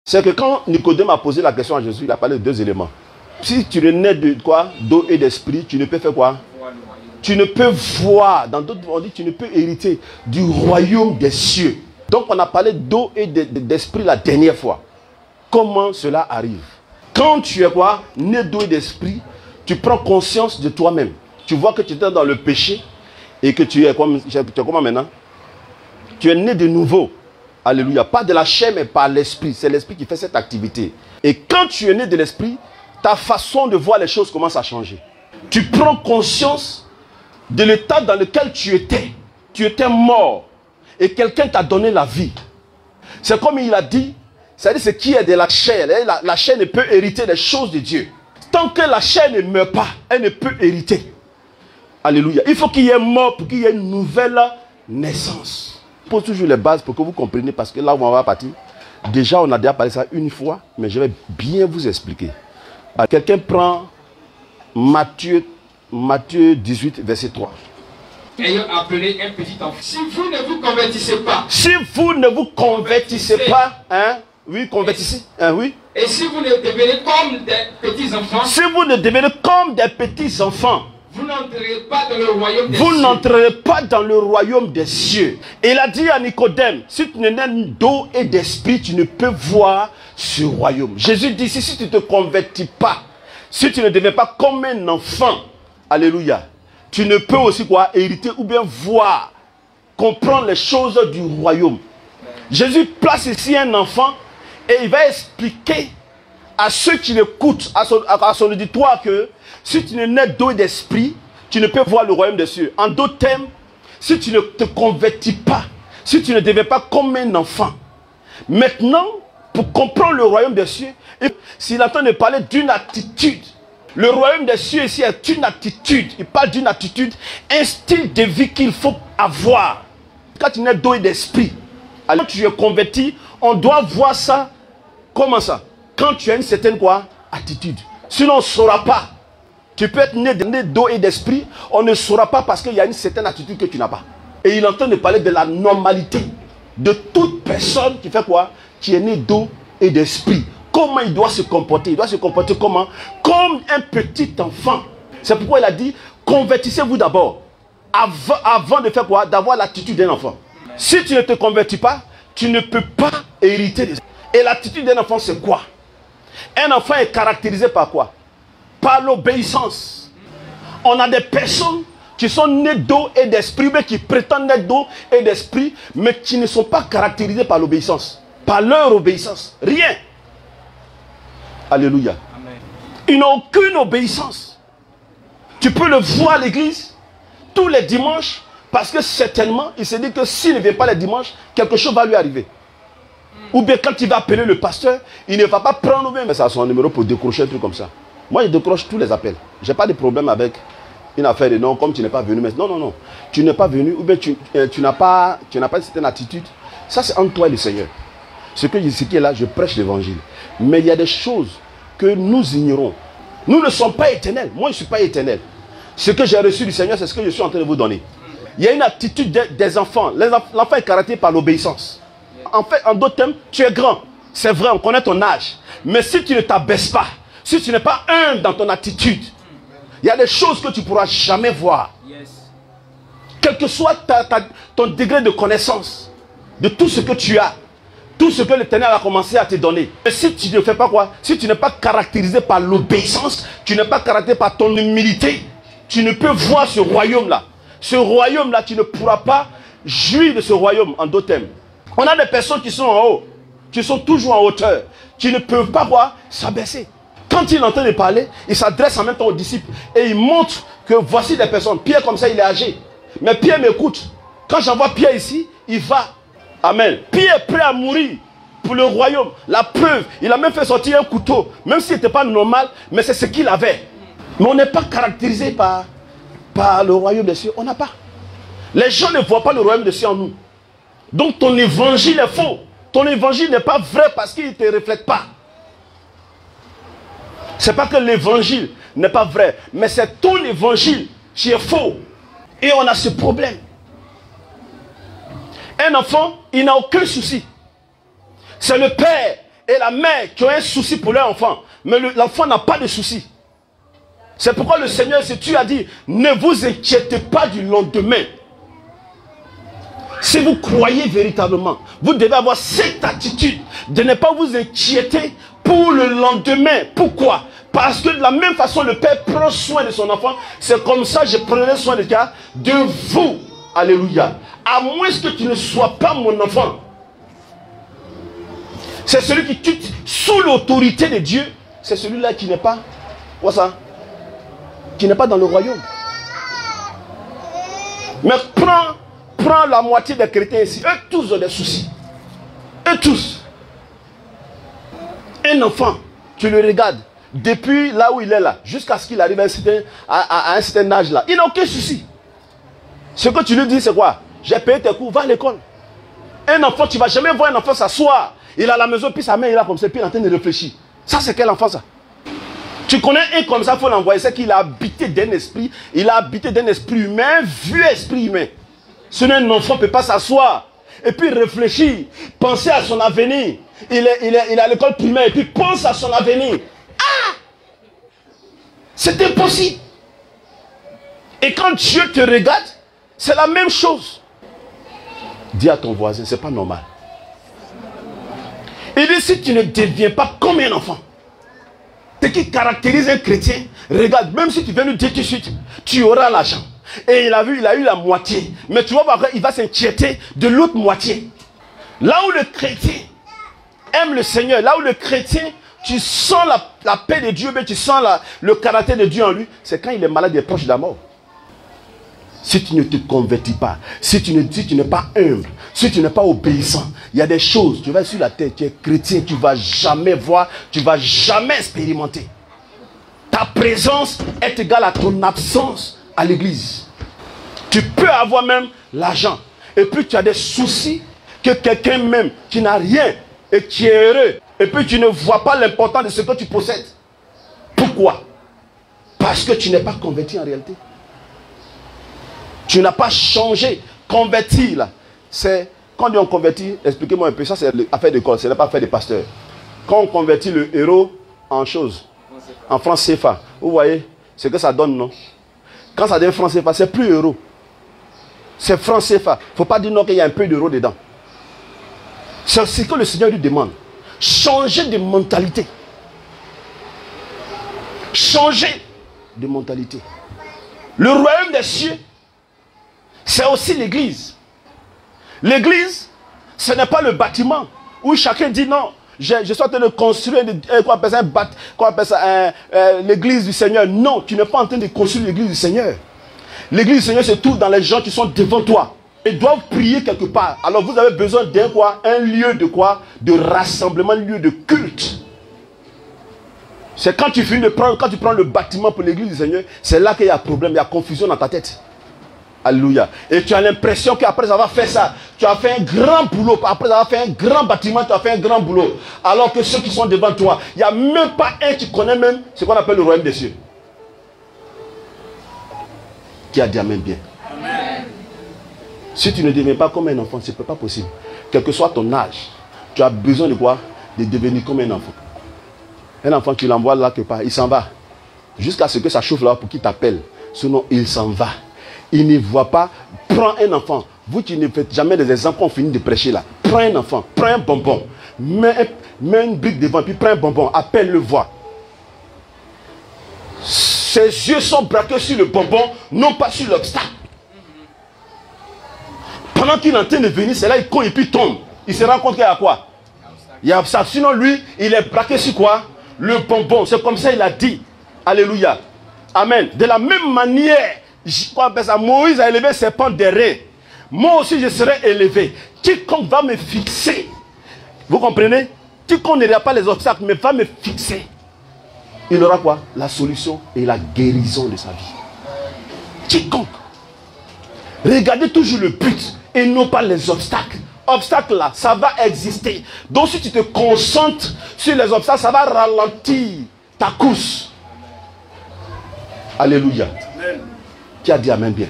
C'est que quand Nicodème a posé la question à Jésus, il a parlé de deux éléments. Si tu es né de quoi? D'eau et d'esprit, tu ne peux faire quoi? Tu ne peux voir, dans d'autres on dit, tu ne peux hériter du royaume des cieux. Donc on a parlé d'eau et d'esprit la dernière fois. Comment cela arrive? Quand tu es quoi? Né d'eau et d'esprit, tu prends conscience de toi-même. Tu vois que tu étais dans le péché et que tu es comment maintenant? Tu es né de nouveau. Alléluia. Pas de la chair, mais par l'esprit. C'est l'esprit qui fait cette activité. Et quand tu es né de l'esprit, ta façon de voir les choses commence à changer. Tu prends conscience de l'état dans lequel tu étais. Tu étais mort. Et quelqu'un t'a donné la vie. C'est comme il a dit, c'est-à-dire ce qui est de la chair. La chair ne peut hériter des choses de Dieu. Tant que la chair ne meurt pas, elle ne peut hériter. Alléluia. Il faut qu'il y ait mort pour qu'il y ait une nouvelle naissance. Je pose toujours les bases pour que vous compreniez, parce que là où on va partir, déjà on a déjà parlé ça une fois, mais je vais bien vous expliquer. Quelqu'un prend Matthieu 18, verset 3. Ayant appelé un petit enfant. Si vous ne vous convertissez pas. Si vous ne vous convertissez pas, hein? Oui, convertissez. Hein, oui. Et si vous ne devenez comme des petits enfants. Si vous ne devenez comme des petits enfants. Vous n'entrerez pas dans le royaume des cieux. Vous n'entrerez pas dans le royaume des cieux. Et il a dit à Nicodème, si tu n'es né d'eau et d'esprit, tu ne peux voir ce royaume. Jésus dit, si tu ne te convertis pas, si tu ne deviens pas comme un enfant, alléluia, tu ne peux aussi quoi, hériter ou bien voir, comprendre les choses du royaume. Jésus place ici un enfant et il va expliquer à ceux qui l'écoutent, à son auditoire, que si tu n'es né d'eau et d'esprit, tu ne peux voir le royaume des cieux. En d'autres termes, si tu ne te convertis pas, si tu ne deviens pas comme un enfant, maintenant, pour comprendre le royaume des cieux, s'il entend de parler d'une attitude, le royaume des cieux ici est une attitude. Il parle d'une attitude, un style de vie qu'il faut avoir. Quand tu n'es d'eau et d'esprit, alors tu es converti, on doit voir ça. Comment ça? Quand tu as une certaine quoi? Attitude. Sinon on ne saura pas. Tu peux être né d'eau et d'esprit, on ne saura pas parce qu'il y a une certaine attitude que tu n'as pas. Et il entend de parler de la normalité de toute personne qui fait quoi? Qui est né d'eau et d'esprit. Comment il doit se comporter? Il doit se comporter comment? Comme un petit enfant. C'est pourquoi il a dit, convertissez-vous d'abord. Avant de faire quoi? D'avoir l'attitude d'un enfant. Si tu ne te convertis pas, tu ne peux pas hériter. Et l'attitude d'un enfant, c'est quoi? Un enfant est caractérisé par quoi? Par l'obéissance. On a des personnes qui sont nées d'eau et d'esprit, mais qui prétendent être d'eau et d'esprit, mais qui ne sont pas caractérisées par l'obéissance. Par leur obéissance. Rien. Alléluia. Amen. Ils n'ont aucune obéissance. Tu peux le voir à l'église tous les dimanches, parce que certainement, il se dit que s'il ne vient pas les dimanches, quelque chose va lui arriver. Ou bien quand il va appeler le pasteur, il ne va pas prendre même son numéro pour décrocher un truc comme ça. Moi, je décroche tous les appels. Je n'ai pas de problème avec une affaire de non, comme tu n'es pas venu. Mais non, non, non. Tu n'es pas venu, ou bien tu n'as pas une certaine attitude. Ça, c'est entre toi et le Seigneur. Ce qui est là, je prêche l'évangile. Mais il y a des choses que nous ignorons. Nous ne sommes pas éternels. Moi, je ne suis pas éternel. Ce que j'ai reçu du Seigneur, c'est ce que je suis en train de vous donner. Il y a une attitude des enfants. L'enfant est caractérisé par l'obéissance. En fait, en d'autres termes, tu es grand. C'est vrai, on connaît ton âge. Mais si tu ne t'abaisses pas, si tu n'es pas humble dans ton attitude, il y a des choses que tu ne pourras jamais voir. Quel que soit ton degré de connaissance de tout ce que tu as, tout ce que l'Éternel a commencé à te donner. Mais si tu ne fais pas quoi? Si tu n'es pas caractérisé par l'obéissance, tu n'es pas caractérisé par ton humilité, tu ne peux voir ce royaume-là. Ce royaume-là, tu ne pourras pas jouir de ce royaume, en d'autres termes. On a des personnes qui sont en haut, qui sont toujours en hauteur, qui ne peuvent pas voir s'abaisser. Quand il entend de parler, il s'adresse en même temps aux disciples et il montre que voici des personnes. Pierre, comme ça, il est âgé. Mais Pierre m'écoute. Quand j'envoie Pierre ici, il va. Amen. Pierre est prêt à mourir pour le royaume. La preuve, il a même fait sortir un couteau. Même s'il n'était pas normal, mais c'est ce qu'il avait. Mais on n'est pas caractérisé par le royaume des cieux. On n'a pas. Les gens ne voient pas le royaume des cieux en nous. Donc ton évangile est faux. Ton évangile n'est pas vrai parce qu'il ne te reflète pas. Ce n'est pas que l'évangile n'est pas vrai, mais c'est ton évangile qui est faux. Et on a ce problème. Un enfant, il n'a aucun souci. C'est le père et la mère qui ont un souci pour leur enfant, mais l'enfant n'a pas de souci. C'est pourquoi le Seigneur, si tu as dit, ne vous inquiétez pas du lendemain. Si vous croyez véritablement, vous devez avoir cette attitude de ne pas vous inquiéter pour le lendemain. Pourquoi? Parce que de la même façon, le Père prend soin de son enfant. C'est comme ça que je prenais soin de vous. Alléluia. À moins que tu ne sois pas mon enfant. C'est celui qui quitte sous l'autorité de Dieu. C'est celui-là qui n'est pas. Quoi ça? Qui n'est pas dans le royaume. Mais prends la moitié des chrétiens ici. Eux tous ont des soucis. Eux tous. Un enfant, tu le regardes, depuis là où il est là, jusqu'à ce qu'il arrive à un certain âge là, il n'a aucun souci. Ce que tu lui dis, c'est quoi? J'ai payé tes cours, va à l'école. Un enfant, tu ne vas jamais voir un enfant s'asseoir. Il est à la maison, puis sa main il a comme ça, puis il est en train de réfléchir. Ça, c'est quel enfant ça? Tu connais un comme ça, il faut l'envoyer. C'est qu'il a habité d'un esprit. Il a habité d'un esprit humain, vieux esprit humain. Sinon, un enfant ne peut pas s'asseoir et puis réfléchir, penser à son avenir. Il est à l'école primaire et puis pense à son avenir. Ah! C'est impossible. Et quand Dieu te regarde, c'est la même chose. Dis à ton voisin, c'est pas normal. Il dit, si tu ne deviens pas comme un enfant, ce qui caractérise un chrétien, regarde, même si tu viens nous dire tout de suite, tu auras l'argent. Et il a eu la moitié. Mais tu vas voir, il va s'inquiéter de l'autre moitié. Là où le chrétien aime le Seigneur, là où le chrétien, tu sens la paix de Dieu, mais tu sens le caractère de Dieu en lui, c'est quand il est malade et proche de la mort. Si tu ne te convertis pas, si tu n'es pas humble, si tu n'es pas obéissant, il y a des choses, tu vas sur la terre, tu es chrétien, tu ne vas jamais voir, tu ne vas jamais expérimenter. Ta présence est égale à ton absence à l'église. Tu peux avoir même l'argent, et puis tu as des soucis que quelqu'un même qui n'a rien et qui est heureux, et puis tu ne vois pas l'importance de ce que tu possèdes. Pourquoi? Parce que tu n'es pas converti en réalité. Tu n'as pas changé. Converti là, c'est quand on convertit, expliquez-moi un peu, ça c'est l'affaire d'école, ce n'est pas affaire de pasteur. Quand on convertit le héros en chose, en franc CFA, vous voyez ce que ça donne, non? Quand ça devient franc CFA, c'est plus héros. C'est franc CFA. Il ne faut pas dire non qu'il y a un peu d'euros dedans. C'est ce que le Seigneur lui demande. Changer de mentalité. Changer de mentalité. Le royaume des cieux, c'est aussi l'église. L'église, ce n'est pas le bâtiment où chacun dit non, je suis en train de construire l'église du Seigneur. Non, tu n'es pas en train de construire l'église du Seigneur. L'église du Seigneur se trouve dans les gens qui sont devant toi. Ils doivent prier quelque part. Alors vous avez besoin d'un quoi? Un lieu de quoi? De rassemblement, un lieu de culte. C'est quand tu finis de prendre, quand tu prends le bâtiment pour l'église du Seigneur, c'est là qu'il y a problème, il y a confusion dans ta tête. Alléluia. Et tu as l'impression qu'après avoir fait ça, tu as fait un grand boulot. Après avoir fait un grand bâtiment, tu as fait un grand boulot. Alors que ceux qui sont devant toi, il n'y a même pas un qui connaît même ce qu'on appelle le royaume des cieux. Qui a dit amen bien. Amen. Si tu ne deviens pas comme un enfant, ce n'est pas possible. Quel que soit ton âge, tu as besoin de quoi? De devenir comme un enfant. Un enfant, tu l'envoies là quelque part, il s'en va. Jusqu'à ce que ça chauffe là pour qu'il t'appelle. Sinon, il s'en va. Il ne voit pas. Prends un enfant. Vous qui ne faites jamais des exemples qu'on finit de prêcher là. Prends un enfant, prends un bonbon. Mets une brique devant, puis prends un bonbon. Appelle-le, vois. Ses yeux sont braqués sur le bonbon, non pas sur l'obstacle. Pendant qu'il est en train de venir, c'est là il court et puis tombe. Il se rend compte qu'il y a quoi? Il y a obstacle. Sinon lui, il est braqué sur quoi? Le bonbon. C'est comme ça il a dit. Alléluia. Amen. De la même manière, Moïse a élevé ses pans des reins. Moi aussi je serai élevé. Quiconque va me fixer. Vous comprenez? Quiconque n'aura pas les obstacles, mais va me fixer. Il aura quoi? La solution et la guérison de sa vie. Quiconque. Regardez toujours le but et non pas les obstacles. Obstacles là, ça va exister. Donc si tu te concentres sur les obstacles, ça va ralentir ta course. Alléluia. Amen. Qui a dit amen bien?